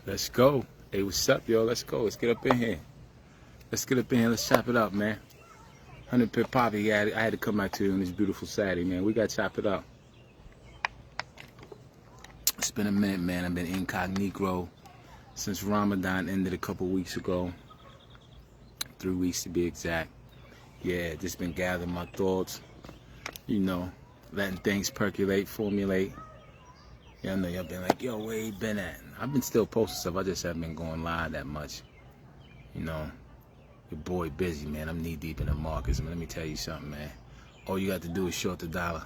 Let's go. Hey, what's up, yo? Let's go. Let's get up in here. Let's get up in here. Let's chop it up, man. 100 Pip Poppy, I had to come back to you on this beautiful Saturday, man. We got to chop it up. It's been a minute, man. I've been incognito since Ramadan ended a couple weeks ago. 3 weeks to be exact. Yeah, just been gathering my thoughts. You know, letting things percolate, formulate. Yeah, I know y'all been like, yo, where you been at? I've been still posting stuff. I just haven't been going live that much. You know, your boy busy, man. I'm knee deep in the markets. Let me tell you something, man. All you got to do is short the dollar.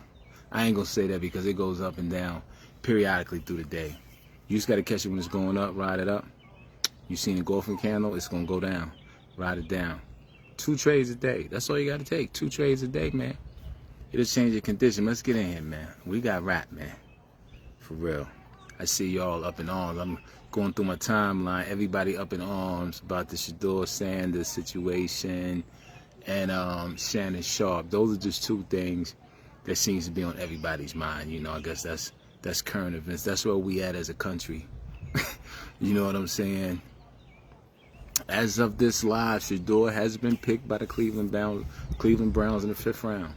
I ain't gonna say that because it goes up and down periodically through the day. You just got to catch it when it's going up, ride it up. You seen a golfing candle, it's gonna go down. Ride it down. 2 trades a day. That's all you got to take. 2 trades a day, man. It'll change your condition. Let's get in here, man. We got rap, man. For real. I see y'all up in arms. I'm going through my timeline. Everybody up in arms about the Shadeur Sanders situation and Shannon Sharpe. Those are just 2 things that seems to be on everybody's mind. You know, I guess that's current events. That's where we at as a country. You know what I'm saying? As of this live, Shadeur has been picked by the Cleveland Browns in the 5th round.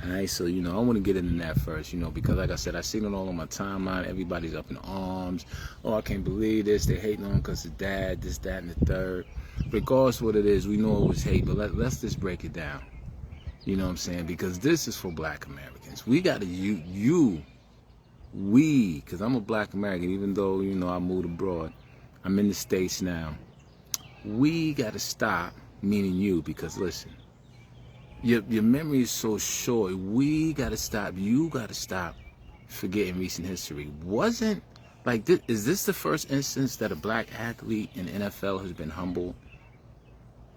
Alright, so, you know, I want to get into that first, you know, because like I said, I seen it all on my timeline. Everybody's up in arms. Oh, I can't believe this. They hating on because of dad, this, that, and the third. Regardless of what it is, we know it was hate, but let's just break it down. You know what I'm saying? Because this is for black Americans. We got to, because I'm a black American, even though, you know, I moved abroad. I'm in the States now. We got to stop, meaning you, because listen, your memory is so short. We got to stop. You got to stop forgetting recent history. Wasn't, like, is this the first instance that a black athlete in the NFL has been humbled,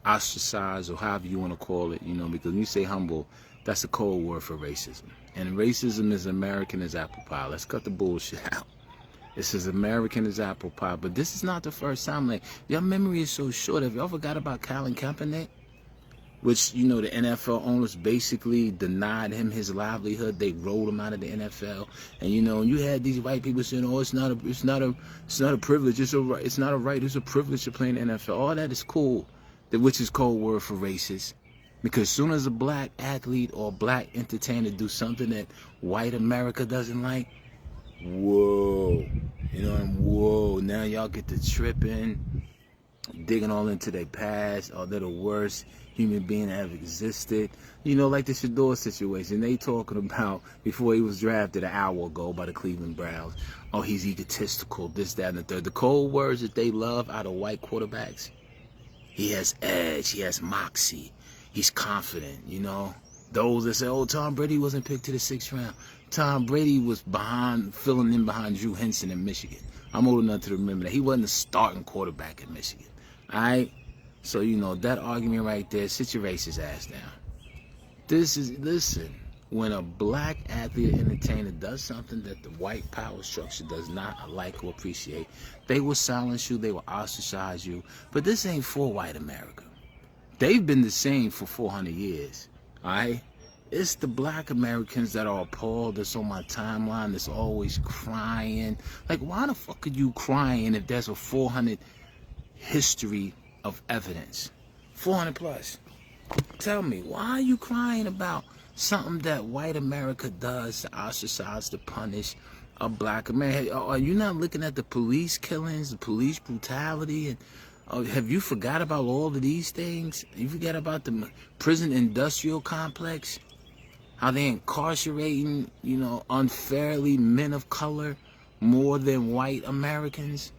ostracized, or however you want to call it, you know, because when you say humble, that's a code word for racism. And racism is American as apple pie. Let's cut the bullshit out. This is American as apple pie. But this is not the first time. Like, your memory is so short. Have y'all forgot about Colin Kaepernick? Which, you know, the NFL owners basically denied him his livelihood. They rolled him out of the NFL. And, you know, you had these white people saying, oh, it's not a privilege. It's not a right. It's a privilege to play in the NFL. All that is cool, which is code word for racist. Because as soon as a black athlete or black entertainer do something that white America doesn't like, whoa, you know, whoa, now y'all get to tripping, digging all into their past. Oh, they're the worst human being that have existed. You know, like the Shadeur situation. They talking about before he was drafted an hour ago by the Cleveland Browns. Oh, he's egotistical, this, that, and the third. The cold words that they love out of white quarterbacks. He has edge. He has moxie. He's confident, you know. Those that say, oh, Tom Brady wasn't picked to the 6th round. Tom Brady was filling in behind Drew Henson in Michigan. I'm old enough to remember that. He wasn't a starting quarterback in Michigan. All right? So, you know, that argument right there, sit your racist ass down. Listen, when a black athlete or entertainer does something that the white power structure does not like or appreciate, they will silence you, they will ostracize you. But this ain't for white America. They've been the same for 400 years. All right? It's the black Americans that are appalled, that's on my timeline, that's always crying. Like, why the fuck are you crying if there's a 400 history of evidence? 400 plus. Tell me, why are you crying about something that white America does to ostracize, to punish a black American? Are you not looking at the police killings, the police brutality, and have you forgot about all of these things? You forgot about the prison industrial complex? How they incarcerating, you know, unfairly men of color more than white Americans?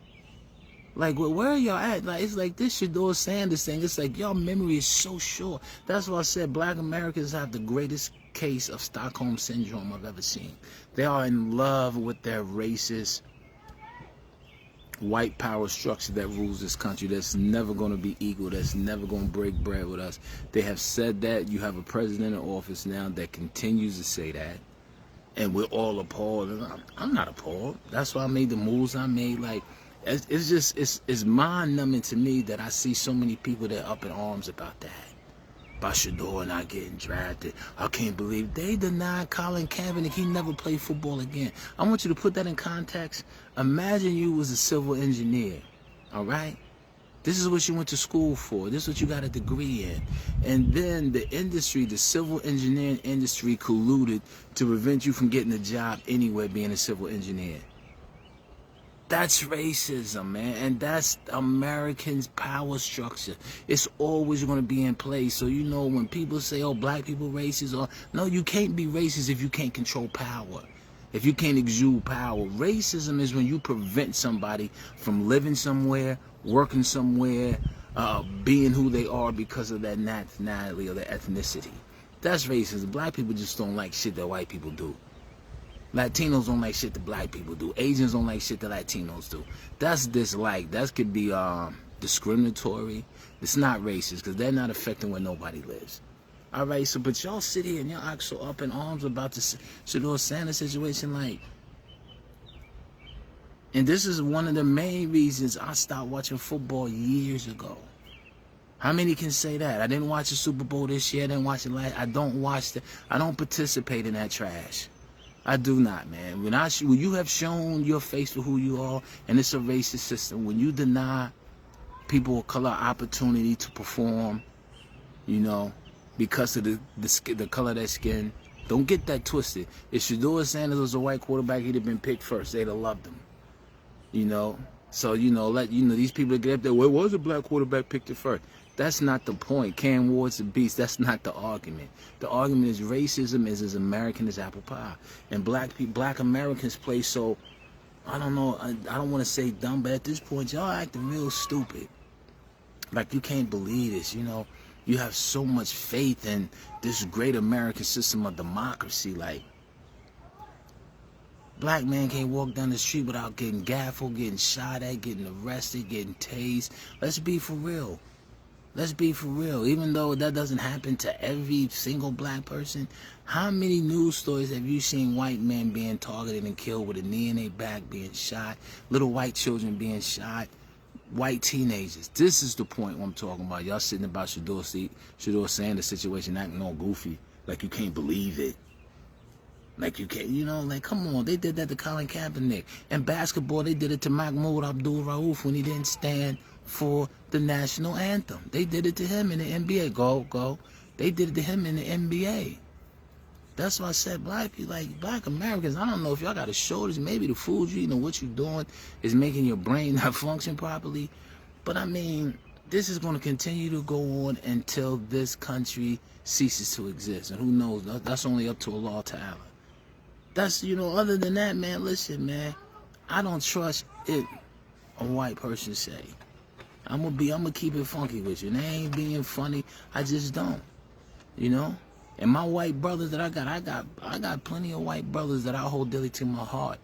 Like, where are y'all at? Like, it's like this Shadeur Sanders thing. It's like y'all memory is so short. That's why I said black Americans have the greatest case of Stockholm syndrome I've ever seen. They are in love with their racist white power structure that rules this country. That's never going to be equal. That's never going to break bread with us. They have said that. You have a president in office now that continues to say that, and we're all appalled. And I'm not appalled. That's why I made the moves I made. Like, it's mind numbing to me that I see so many people that are up in arms about that. about Shadeur not getting drafted. I can't believe they denied Colin Kaepernick. He never played football again. I want you to put that in context. Imagine you was a civil engineer, all right? This is what you went to school for. This is what you got a degree in. And then the industry, the civil engineering industry, colluded to prevent you from getting a job anyway being a civil engineer. That's racism, man, and that's Americans' power structure. It's always going to be in place. So, you know, when people say, oh, black people racist, or no, you can't be racist if you can't control power, if you can't exude power. Racism is when you prevent somebody from living somewhere, working somewhere, being who they are because of their nationality or their ethnicity. That's racism. Black people just don't like shit that white people do. Latinos don't like shit that black people do. Asians don't like shit that Latinos do. That's dislike. That could be discriminatory. It's not racist because they're not affecting where nobody lives. All right, so but y'all sit here and y'all act so up in arms about the Shadeur Sanders situation, like. And this is one of the main reasons I stopped watching football years ago. How many can say that? I didn't watch the Super Bowl this year. I didn't watch it last. I don't watch the. I don't participate in that trash. I do not, man. When you have shown your face for who you are, and it's a racist system, when you deny people of color opportunity to perform, you know, because of the color of their skin, don't get that twisted. If Shadeur Sanders was a white quarterback, he'd have been picked first. They'd have loved him, you know. So these people get up there. Well, was a black quarterback picked it first? That's not the point. Cam Ward's a beast. That's not the argument. The argument is racism is as American as apple pie. And black Americans play so, I don't know, I don't want to say dumb, but at this point, y'all acting real stupid. Like, you can't believe this, you know. You have so much faith in this great American system of democracy. Like, black man can't walk down the street without getting gaffled, getting shot at, getting arrested, getting tased. Let's be for real. Let's be for real. Even though that doesn't happen to every single black person, how many news stories have you seen white men being targeted and killed with a knee in their back, being shot, little white children being shot, white teenagers? This is the point I'm talking about. Y'all sitting about Shadeur Sanders situation acting all goofy, like you can't believe it. Like you can't, you know, like come on. They did that to Colin Kaepernick. In basketball, they did it to Mahmoud Abdul-Rauf when he didn't stand for the national anthem. They did it to him in the NBA. Go. They did it to him in the NBA. That's why I said black people, like black Americans, I don't know if y'all got to show this. Maybe the food you eating or what you're doing is making your brain not function properly. But I mean, this is going to continue to go on until this country ceases to exist. And who knows, that's only up to Allah Ta'ala. That's, you know, other than that, man, listen, man, I don't trust it a white person say. I'm gonna keep it funky with you. And they ain't being funny. I just don't. You know? And my white brothers that I got plenty of white brothers that I hold dearly to my heart.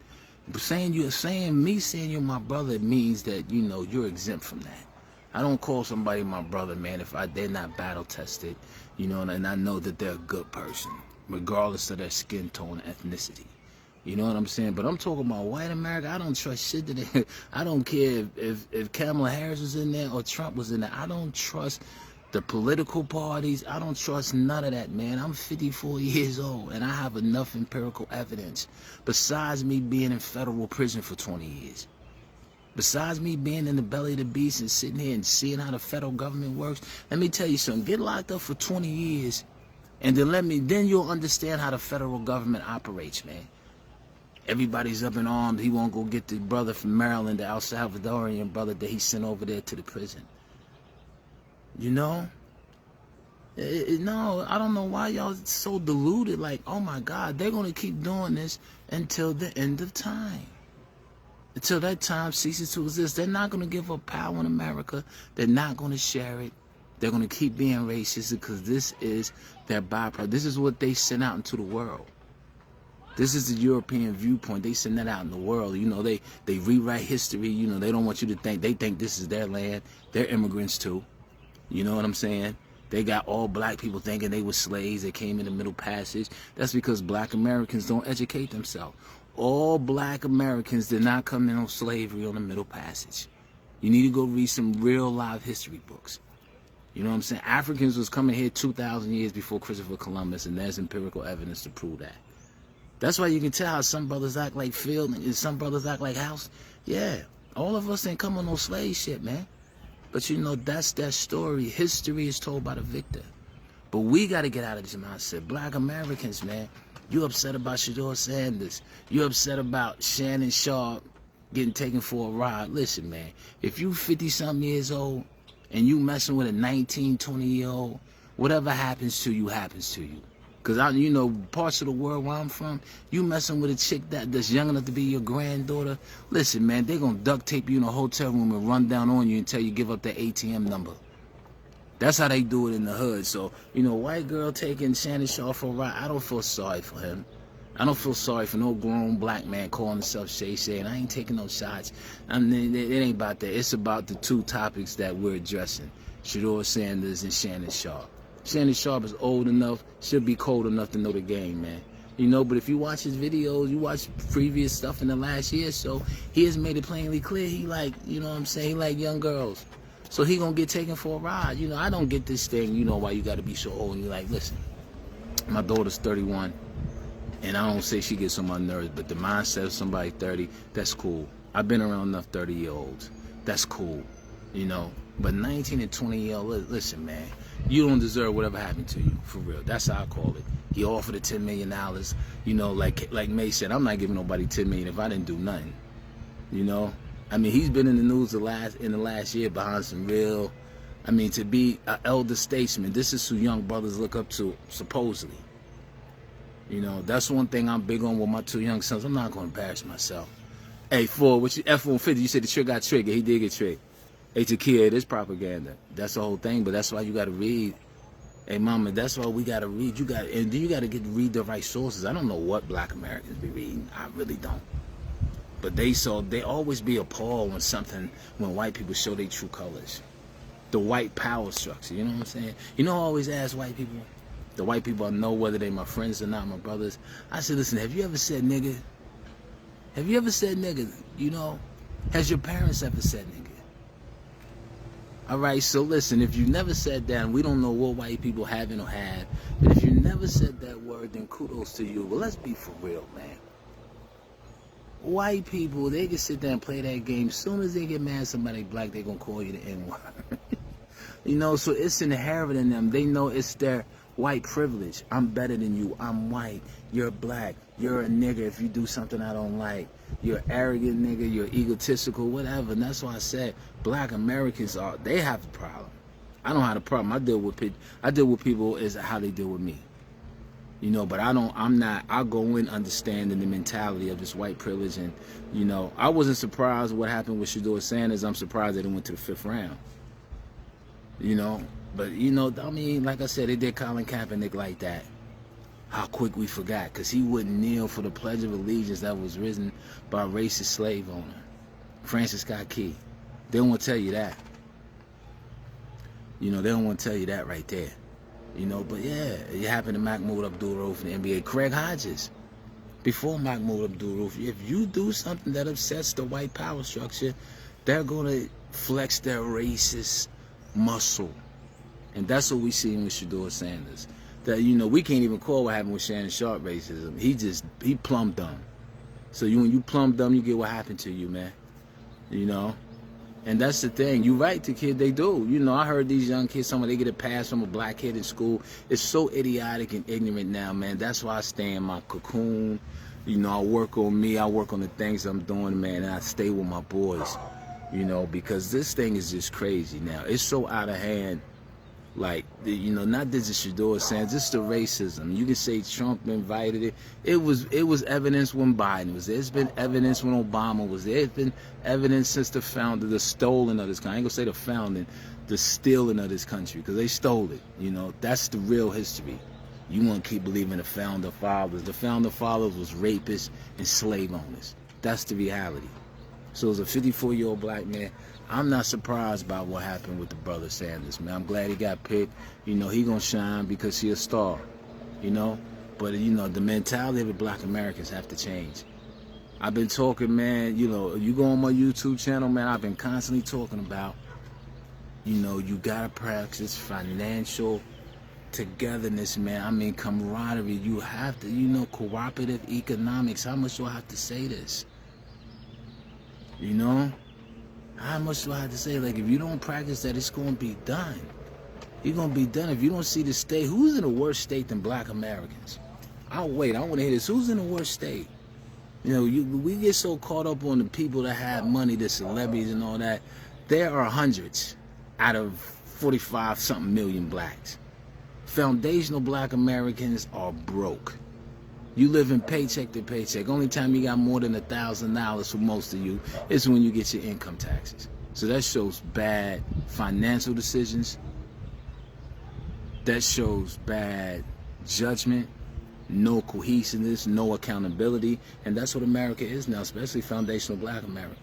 But saying you're my brother means that, you know, you're exempt from that. I don't call somebody my brother, man, if they're not battle tested, you know, and I know that they're a good person, regardless of their skin tone and ethnicity. You know what I'm saying? But I'm talking about white America. I don't trust shit that I don't care if Kamala Harris was in there or Trump was in there. I don't trust the political parties. I don't trust none of that, man. I'm 54 years old, and I have enough empirical evidence. Besides me being in federal prison for 20 years. Besides me being in the belly of the beast and sitting here and seeing how the federal government works. Let me tell you something. Get locked up for 20 years, and then you'll understand how the federal government operates, man. Everybody's up in arms. He won't go get the brother from Maryland, the El Salvadorian brother that he sent over there to the prison. You know? No, I don't know why y'all so deluded. Like, oh my God, they're going to keep doing this until the end of time. Until that time ceases to exist. They're not going to give up power in America. They're not going to share it. They're going to keep being racist because this is their byproduct. This is what they send out into the world. This is the European viewpoint. They send that out in the world. You know, they rewrite history. You know, they don't want you to think. They think this is their land. They're immigrants too. You know what I'm saying? They got all black people thinking they were slaves. They came in the Middle Passage. That's because black Americans don't educate themselves. All black Americans did not come in on slavery on the Middle Passage. You need to go read some real live history books. You know what I'm saying? Africans was coming here 2,000 years before Christopher Columbus, and there's empirical evidence to prove that. That's why you can tell how some brothers act like Phil and some brothers act like House. Yeah, all of us ain't come on no slave shit, man. But you know, that's that story. History is told by the victor. But we got to get out of this mindset. Black Americans, man, you upset about Shadeur Sanders. You upset about Shannon Sharpe getting taken for a ride. Listen, man, if you 50-something years old and you messing with a 19, 20-year-old, whatever happens to you, happens to you. Because, you know, parts of the world where I'm from, you messing with a chick that's young enough to be your granddaughter, listen, man, they going to duct tape you in a hotel room and run down on you until you give up that ATM number. That's how they do it in the hood. So, you know, white girl taking Shannon Sharpe for a ride, I don't feel sorry for him. I don't feel sorry for no grown black man calling himself Shay Shay, and I ain't taking no shots. I mean, it ain't about that. It's about the two topics that we're addressing, Shadeur Sanders and Shannon Sharpe. Shannon Sharpe is old enough, should be cold enough to know the game, man. You know, but if you watch his videos, you watch previous stuff in the last year or so, he has made it plainly clear he like, you know what I'm saying, he like young girls. So he gonna get taken for a ride. You know, I don't get this thing, you know, why you gotta be so old. And you're like, listen, my daughter's 31, and I don't say she gets on my nerves, but the mindset of somebody 30, that's cool. I've been around enough 30-year-olds. That's cool, you know. But 19 and 20-year-old, listen, man, you don't deserve whatever happened to you, for real. That's how I call it. He offered the $10 million. You know, like May said, I'm not giving nobody $10 million if I didn't do nothing. You know, I mean, he's been in the news in the last year behind some real, I mean, to be an elder statesman, this is who young brothers look up to, supposedly. You know, that's one thing I'm big on with my two young sons. I'm not going to embarrass myself. Hey, Ford, what you F-150, you said the trick got tricked. He did get tricked. Hey, Takia, it is propaganda. That's the whole thing, but that's why you got to read. Hey, mama, that's why we got to read. And then you got to read the right sources. I don't know what black Americans be reading. I really don't. But they always be appalled when white people show their true colors. The white power structure, you know what I'm saying? You know, I always ask white people, the white people I know whether they my friends or not, my brothers. I said, listen, have you ever said nigga? Have you ever said nigga? You know, has your parents ever said nigga? All right, so listen, if you never said that, and we don't know what white people haven't or have, but if you never said that word, then kudos to you. But let's be for real, man. White people, they can sit there and play that game. As soon as they get mad at somebody black, they're going to call you the N-word. You know, so it's inherent in them. They know it's their white privilege. I'm better than you. I'm white. You're black. You're a nigga if you do something I don't like. You're arrogant nigga. You're egotistical, whatever. And that's why I said black Americans they have a problem. I don't have a problem. I deal with people as how they deal with me. You know, but I go in understanding the mentality of this white privilege. And, you know, I wasn't surprised what happened with Shadeur Sanders. I'm surprised that it went to the 5th round. You know, but, you know, I mean, like I said, they did Colin Kaepernick like that. How quick we forgot, because he wouldn't kneel for the Pledge of Allegiance that was written by a racist slave owner, Francis Scott Key. They don't want to tell you that. You know, they don't want to tell you that right there. You know, but yeah, it happened to Mahmoud Abdul-Rauf in the NBA. Craig Hodges, before Mahmoud Abdul-Rauf, if you do something that upsets the white power structure, they're going to flex their racist muscle. And that's what we see with Shadeur Sanders. That, you know, we can't even call what happened with Shannon Sharpe racism. He plumb dumb. So when you plumb dumb, you get what happened to you, man. You know? And that's the thing. You right, the kid, they do. You know, I heard these young kids, they get a pass from a black kid in school. It's so idiotic and ignorant now, man. That's why I stay in my cocoon. You know, I work on me. I work on the things I'm doing, man. And I stay with my boys, you know, because this thing is just crazy now. It's so out of hand. Like, you know, not this is Shadeur Sanders, it's the racism. You can say Trump invited it. It was evidence when Biden was there. It's been evidence when Obama was there. It's been evidence since the stolen of this country. I ain't gonna say the founding, the stealing of this country, because they stole it. You know, that's the real history. You want to keep believing the founder fathers. The founder fathers was rapists and slave owners. That's the reality. So as a 54-year-old black man, I'm not surprised by what happened with the brother Sanders, man. I'm glad he got picked. You know, he gonna shine because he a star, you know. But, you know, the mentality of the black Americans have to change. I've been talking, man, you know, you go on my YouTube channel, man, I've been constantly talking about You know, you gotta practice financial togetherness, man. I mean, camaraderie. You have to, you know, cooperative economics. How much do I have to say this? You know? How much do I have to say? Like, if you don't practice that, it's going to be done. You're going to be done. If you don't see the state, who's in a worse state than black Americans? I'll wait. I want to hear this. Who's in a worse state? You know, we get so caught up on the people that have money, the celebrities and all that. There are hundreds out of 45-something million blacks. Foundational black Americans are broke. You live in paycheck to paycheck. Only time you got more than $1,000 for most of you is when you get your income taxes. So that shows bad financial decisions. That shows bad judgment, no cohesiveness, no accountability. And that's what America is now, especially foundational black America.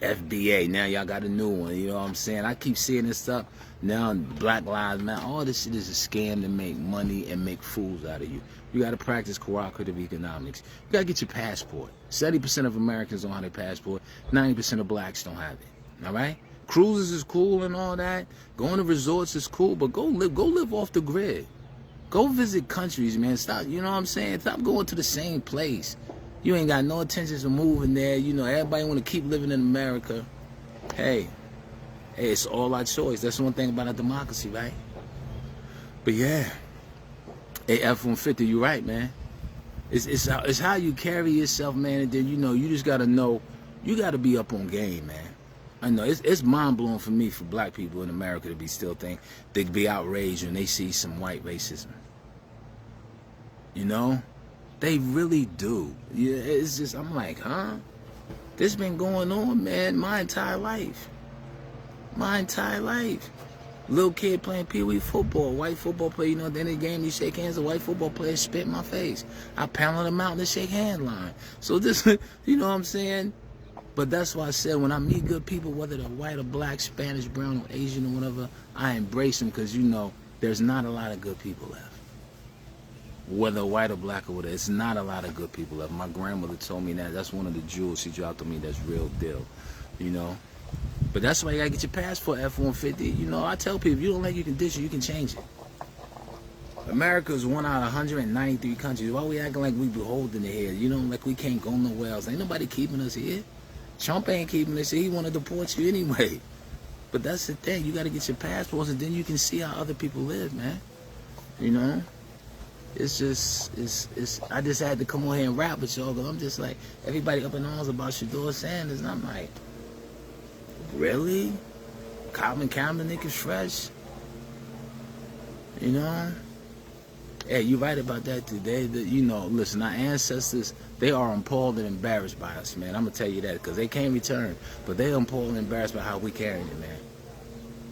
FBA, now y'all got a new one, you know what I'm saying? I keep seeing this stuff. Now Black Lives Matter, all this shit is a scam to make money and make fools out of you. You got to practice cooperative economics. You got to get your passport. 70% of Americans don't have their passport. 90% of blacks don't have it, all right? Cruises is cool and all that. Going to resorts is cool, but go live off the grid. Go visit countries, man. Stop, you know what I'm saying? Stop going to the same place. You ain't got no intentions of moving there. You know, everybody want to keep living in America. Hey, it's all our choice. That's one thing about a democracy, right? But yeah, hey, F-150, you're right, man. It's how you carry yourself, man. And then, you know, you just got to know, you got to be up on game, man. I know, it's mind-blowing for me, for black people in America to be still think, they be outraged when they see some white racism. You know? They really do. Yeah, it's just, I'm like, huh? This been going on, man, my entire life. My entire life. Little kid playing pee-wee football, white football player, you know, at the end of the game, you shake hands, a white football player spit in my face. I pounded him out in the shake hand line. So this, you know what I'm saying? But that's why I said, when I meet good people, whether they're white or black, Spanish, brown, or Asian, or whatever, I embrace them, because, you know, there's not a lot of good people left. Whether white or black or whatever, it's not a lot of good people left. My grandmother told me that. That's one of the jewels she dropped on me. That's real deal, you know. But that's why you gotta get your passport, F-150. You know, I tell people, if you don't like your condition, you can change it. America's one out of 193 countries. Why we acting like we beholden to here? You know, like we can't go nowhere else. Ain't nobody keeping us here. Trump ain't keeping us here. He want to deport you anyway. But that's the thing. You got to get your passports, and then you can see how other people live, man. You know? It's just, I just had to come on here and rap with y'all, because I'm just like, everybody up in arms about Shadeur Sanders, and I'm like, really? Calvin Kaepernick is fresh? You know? Yeah, you're right about that too. You know, listen, our ancestors, they are appalled and embarrassed by us, man. I'm gonna tell you that, because they can't return, but they're appalled and embarrassed by how we carrying it, man.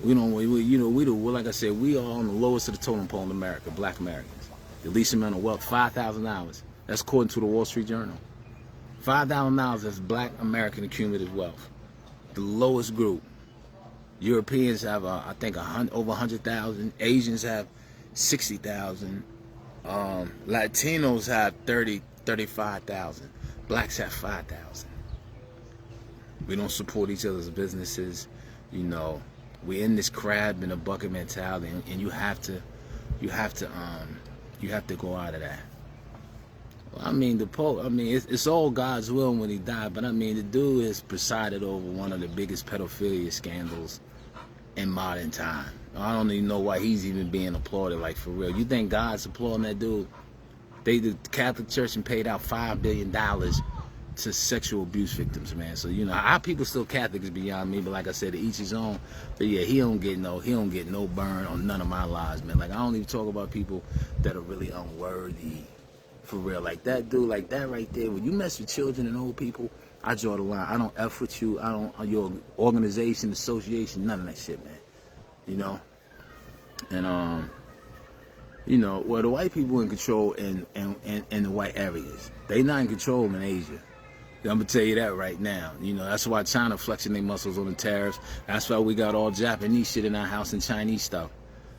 We don't, you know, like I said, we are on the lowest of the totem pole in America, black Americans. The least amount of wealth, $5,000. That's according to the Wall Street Journal. $5,000 is black American accumulative wealth. The lowest group. Europeans have, I think, over 100,000. Asians have 60,000. Latinos have 35,000. Blacks have 5,000. We don't support each other's businesses. You know, we're in this crab in a bucket mentality, and you have to go out of that. Well, I mean, the Pope, I mean, it's all God's will when he died, but I mean, the dude has presided over one of the biggest pedophilia scandals in modern time. I don't even know why he's even being applauded, like, for real. You think God's applauding that dude? The Catholic Church paid out $5 billion to sexual abuse victims, man. So, you know, how people still Catholic is beyond me, but like I said, to each his own. But yeah, he don't get no burn on none of my lives, man. Like, I don't even talk about people that are really unworthy, for real. Like that dude, like that right there, when you mess with children and old people, I draw the line. I don't F with you. I don't, your organization, association, none of that shit, man. You know? And, you know, well, the white people in control in the white areas. They not in control in Asia. I'm gonna tell you that right now. You know, that's why China flexing their muscles on the tariffs. That's why we got all Japanese shit in our house and Chinese stuff.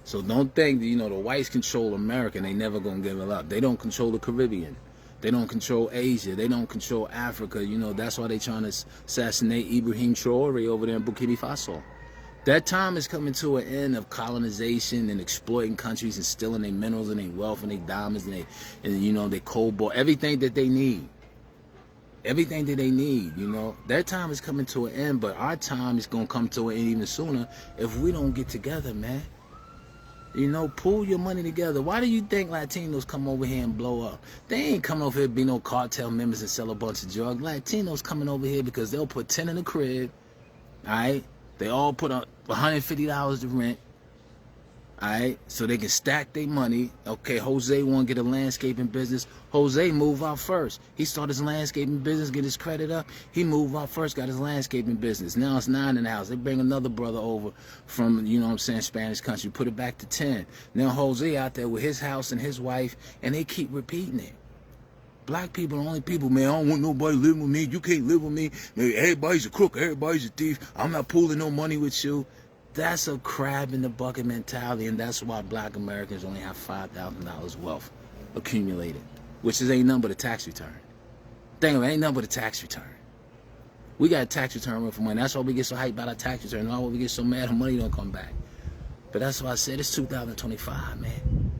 So don't think that, you know, the whites control America and they never gonna give it up. They don't control the Caribbean. They don't control Asia. They don't control Africa. You know, that's why they trying to assassinate Ibrahim Traore over there in Burkina Faso. That time is coming to an end of colonization and exploiting countries and stealing their minerals and their wealth and their diamonds and you know, their cobalt, everything that they need. Everything that they need, you know. Their time is coming to an end, but our time is going to come to an end even sooner if we don't get together, man. You know, pull your money together. Why do you think Latinos come over here and blow up? They ain't coming over here to be no cartel members and sell a bunch of drugs. Latinos coming over here because they'll put 10 in the crib, all right? They all put up $150 to rent, all right? So they can stack their money. Okay, Jose want to get a landscaping business. Jose moved out first. He started his landscaping business, get his credit up. He moved out first, got his landscaping business. Now it's 9 in the house. They bring another brother over from, you know what I'm saying, Spanish country, put it back to 10. Now Jose out there with his house and his wife, and they keep repeating it. Black people are the only people, man, I don't want nobody living with me. You can't live with me. Man, everybody's a crook. Everybody's a thief. I'm not pooling no money with you. That's a crab in the bucket mentality, and that's why black Americans only have $5,000 wealth accumulated, which ain't nothing but a tax return. Think of it, ain't nothing but a tax return. We got a tax return for money. That's why we get so hyped about our tax return. That's why we get so mad when money don't come back. But that's why I said it's 2025, man.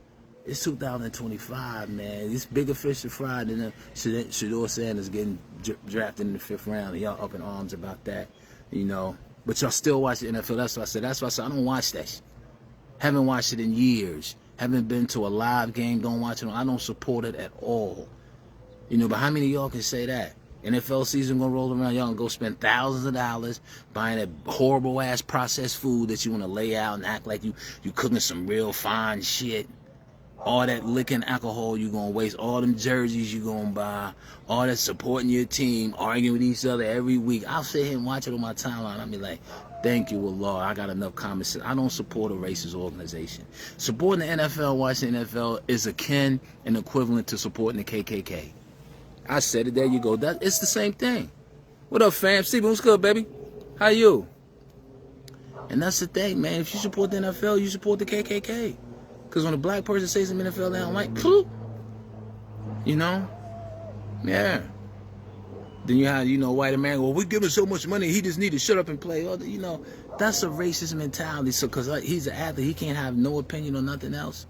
It's 2025, man. It's bigger fish to fry than Shadeur Sanders getting drafted in the 5th round. Y'all up in arms about that, you know. But y'all still watch the NFL. That's what I said. That's why I said I don't watch that shit. Haven't watched it in years. Haven't been to a live game. Don't watch it. I don't support it at all. You know, but how many of y'all can say that? NFL season gonna roll around. Y'all gonna go spend thousands of dollars buying that horrible ass processed food that you want to lay out and act like you cooking some real fine shit. All that liquor and alcohol you gonna waste, all them jerseys you gonna buy, all that supporting your team, arguing with each other every week. I'll sit here and watch it on my timeline. I'll be like, thank you, Allah. I got enough common sense. I don't support a racist organization. Supporting the NFL, watching the NFL is akin and equivalent to supporting the KKK. I said it. There you go. It's the same thing. What up, fam? Steven, what's good, baby? How you? And that's the thing, man. If you support the NFL, you support the KKK. Because when a black person says some NFL they don't like, you know? Yeah. Then you have, you know, white American, well, we give him so much money, he just need to shut up and play. Well, you know, that's a racist mentality. So, because he's an athlete, he can't have no opinion on nothing else.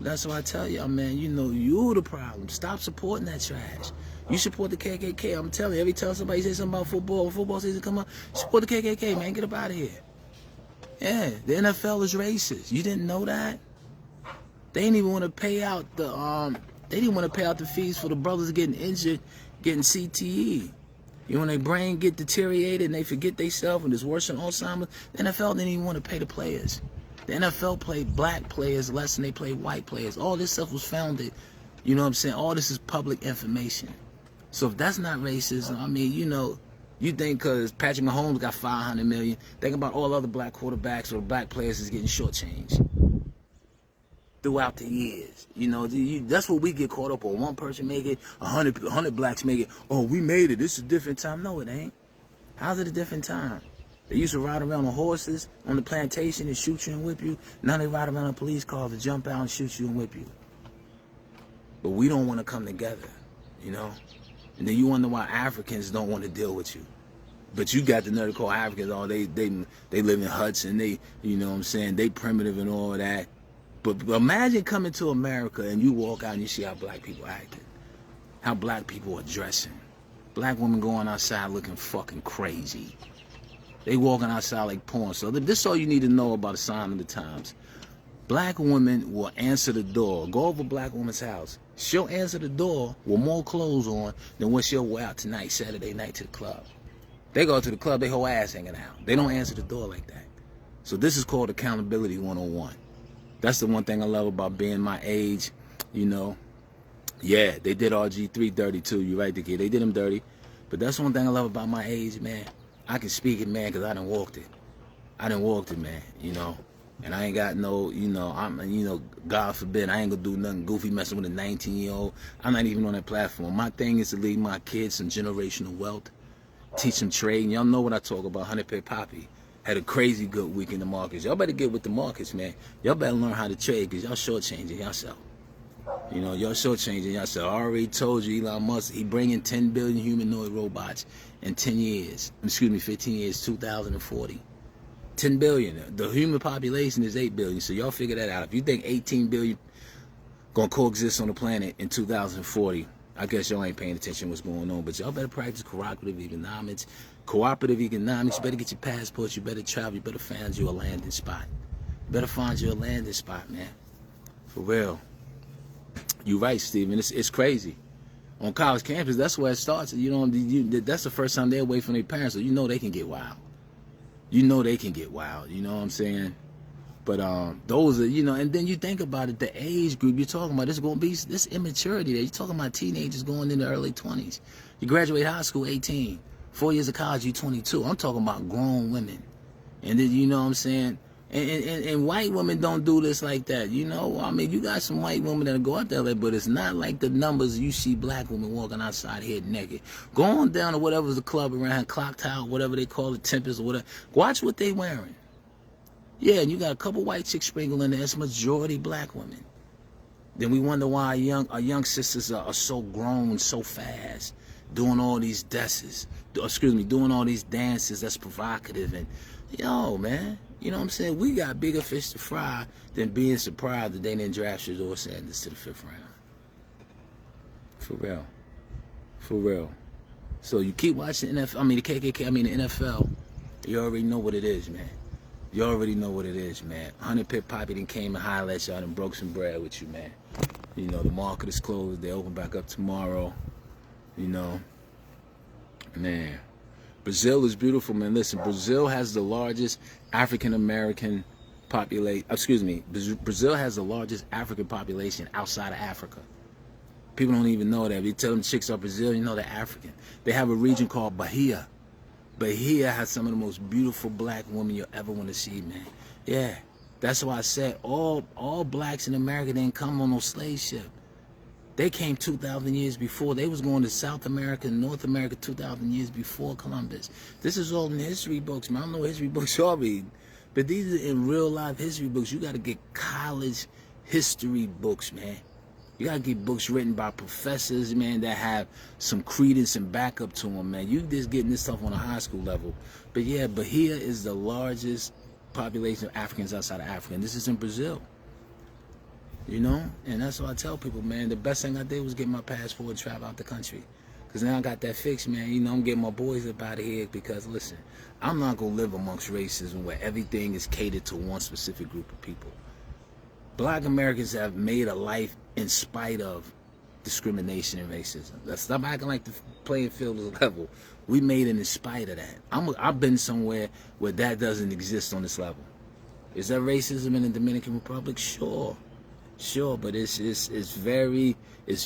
That's why I tell y'all, man, you know, you're the problem. Stop supporting that trash. You support the KKK. I'm telling you, every time somebody says something about football, when football season come up, support the KKK, man. Get up out of here. Yeah, the NFL is racist. You didn't know that? They didn't even want to pay out they didn't want to pay out the fees for the brothers getting injured, getting CTE. You know, when their brain get deteriorated and they forget themselves and it's worse than Alzheimer's, the NFL didn't even want to pay the players. The NFL played black players less than they played white players. All this stuff was founded, you know what I'm saying? All this is public information. So if that's not racism, I mean, you know, you think because Patrick Mahomes got $500 million, think about all other black quarterbacks or black players is getting shortchanged throughout the years. You know, that's what we get caught up on. One person make it, 100 blacks make it. Oh, we made it. This is a different time. No, it ain't. How's it a different time? They used to ride around on horses on the plantation and shoot you and whip you. Now they ride around on police cars to jump out and shoot you and whip you. But we don't want to come together, you know? And then you wonder why Africans don't want to deal with you. But you got the nerve to call Africans, oh, they live in huts and they, you know what I'm saying, they primitive and all that. But imagine coming to America and you walk out and you see how black people acting. How black people are dressing. Black women going outside looking fucking crazy. They walking outside like porn. So this is all you need to know about a sign of the times. Black women will answer the door. Go over a black woman's house. She'll answer the door with more clothes on than what she'll wear out tonight, Saturday night, to the club. They go to the club, they whole ass hanging out. They don't answer the door like that. So this is called accountability 101. That's the one thing I love about being my age, you know. Yeah, they did RG3 dirty too. You're right, the kid. They did him dirty. But that's one thing I love about my age, man. I can speak it, man, because I done walked it. I done walked it, man, you know. And I ain't got no, you know, God forbid, I ain't gonna do nothing goofy messing with a 19-year-old. I'm not even on that platform. My thing is to leave my kids some generational wealth, teach them trade. And y'all know what I talk about. 100 Pay Poppy had a crazy good week in the markets. Y'all better get with the markets, man. Y'all better learn how to trade because y'all shortchanging yourself. You know, y'all shortchanging. Y'all said, I already told you, Elon Musk, he bringing 10 billion humanoid robots in 10 years. Excuse me, 15 years, 2040. 10 billion. The human population is 8 billion. So y'all figure that out. If you think 18 billion gonna coexist on the planet in 2040, I guess y'all ain't paying attention to what's going on. But y'all better practice cooperative economics. Cooperative economics. You better get your passports. You better travel. You better find you a landing spot. You better find you a landing spot, man. For real. You're right, Steven. It's crazy. On college campus, that's where it starts. You know, that's the first time they're away from their parents, so you know they can get wild. You know they can get wild. You know what I'm saying? But those are, you know, and then you think about it, the age group you're talking about, there's going to be this immaturity there. You're talking about teenagers going in the early 20s. You graduate high school 18. 4 years of college, you 22. I'm talking about grown women. And then, you know what I'm saying? And white women don't do this like that, you know. I mean, you got some white women that go out there, but it's not like the numbers you see black women walking outside here naked. Go on down to whatever's the club around Clock Tower, whatever they call it, Tempest or whatever. Watch what they wearing. Yeah, and you got a couple white chicks sprinkled in there. It's majority black women. Then we wonder why our young sisters are so grown so fast, doing all these doing all these dances that's provocative and, yo, man. You know what I'm saying? We got bigger fish to fry than being surprised that they didn't draft Shadeur Sanders to the 5th round. For real. For real. So you keep watching the NFL, you already know what it is, man. You already know what it is, man. 100 Pit Poppy done came and highlights y'all and broke some bread with you, man. You know, the market is closed. They open back up tomorrow. You know, man. Brazil is beautiful, man. Listen, Brazil has the largest African-American population. Excuse me. Brazil has the largest African population outside of Africa. People don't even know that. If you tell them chicks are Brazilian, you know they're African. They have a region called Bahia. Bahia has some of the most beautiful black women you'll ever want to see, man. Yeah. That's why I said all blacks in America didn't come on no slave ship. They came 2,000 years before. They was going to South America and North America 2,000 years before Columbus. This is all in history books, man. I don't know what history books y'all read, but these are in real life history books. You got to get college history books, man. You got to get books written by professors, man, that have some credence and backup to them, man. You just getting this stuff on a high school level. But yeah, Bahia is the largest population of Africans outside of Africa, and this is in Brazil. You know, and that's what I tell people, man. The best thing I did was get my passport and travel out the country. Because now I got that fixed, man. You know, I'm getting my boys up out of here because, listen, I'm not going to live amongst racism where everything is catered to one specific group of people. Black Americans have made a life in spite of discrimination and racism. Let's stop acting like the playing field is level. We made it in spite of that. I've been somewhere where that doesn't exist on this level. Is there racism in the Dominican Republic? Sure. Sure, but it's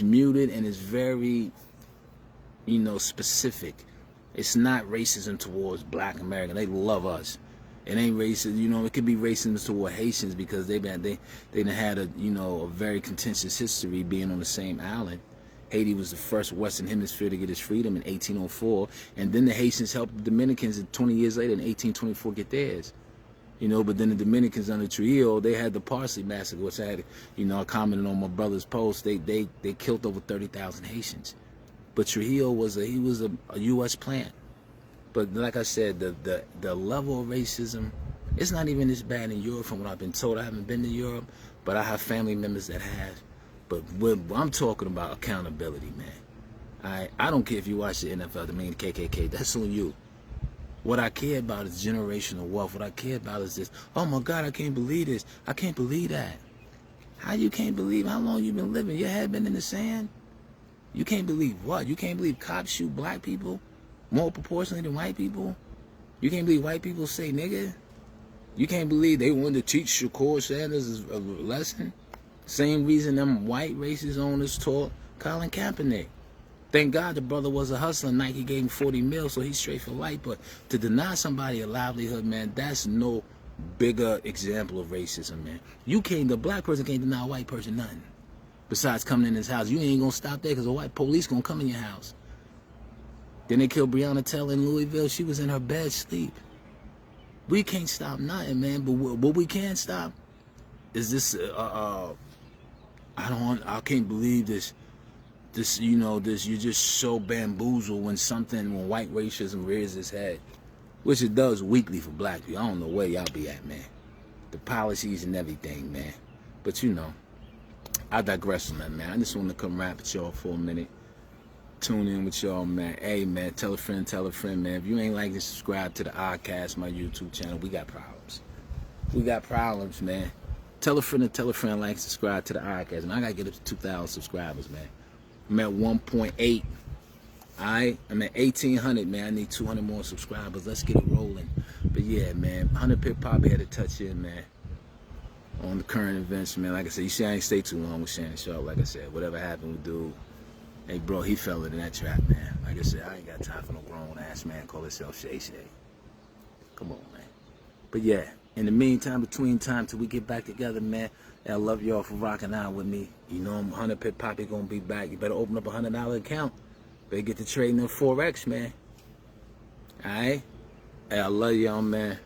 muted and it's very, you know, specific. It's not racism towards black Americans. They love us. It ain't racist, you know, it could be racism toward Haitians because they done had a, you know, a very contentious history being on the same island. Haiti was the first Western Hemisphere to get its freedom in 1804, and then the Haitians helped the Dominicans 20 years later in 1824 get theirs. You know, but then the Dominicans under Trujillo, they had the Parsley Massacre, which I had, you know, I commented on my brother's post. They killed over 30,000 Haitians. But Trujillo was a U.S. plant. But like I said, the level of racism, it's not even as bad in Europe from what I've been told. I haven't been to Europe, but I have family members that have. But I'm talking about accountability, man. I don't care if you watch the NFL, the main KKK, that's on you. What I care about is generational wealth. What I care about is this. Oh my God, I can't believe this. I can't believe that. How you can't believe how long you been living? Your head been in the sand? You can't believe what? You can't believe cops shoot black people more proportionally than white people? You can't believe white people say nigga? You can't believe they wanted to teach Shadeur Sanders a lesson? Same reason them white racist owners taught Colin Kaepernick. Thank God the brother was a hustler. Nike gave him 40 mil, so he's straight for life. But to deny somebody a livelihood, man, that's no bigger example of racism, man. The black person can't deny a white person nothing. Besides coming in his house, you ain't gonna stop there because the white police gonna come in your house. Then they killed Breonna Taylor in Louisville. She was in her bed sleep. We can't stop nothing, man. But what we can stop is this I can't believe this. You're just so bamboozled when white racism rears its head, which it does weekly for black people. I don't know where y'all be at, man. The policies and everything, man. But I digress on that, man. I just want to come rap with y'all for a minute. Tune in with y'all, man. Hey, man, tell a friend, man. If you ain't like to subscribe to the Oddcast, my YouTube channel, we got problems. We got problems, man. Tell a friend, like, subscribe to the Oddcast. Man, I gotta get up to 2,000 subscribers, man. I'm at 1.8. Alright? I'm at 1,800, man. I need 200 more subscribers. Let's get it rolling. But yeah, man, 100 Pit Poppy had to touch in, man, on the current events, man. Like I said, you see, I ain't stay too long with Shannon Sharpe. Like I said, whatever happened with dude, hey, bro, he fell into that trap, man. Like I said, I ain't got time for no grown-ass man call himself Shay Shay. Come on, man. But yeah, in the meantime, between time till we get back together, man, I love y'all for rocking out with me. You know, 100 Pit Poppy gonna be back. You better open up a $100 account. Better get to trading in Forex, man. Alright? Hey, I love y'all, man.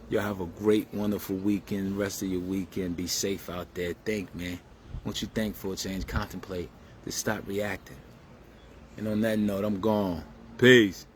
Y'all have a great, wonderful weekend. Rest of your weekend. Be safe out there. Think, man. Once you think for a change, contemplate. Just stop reacting. And on that note, I'm gone. Peace.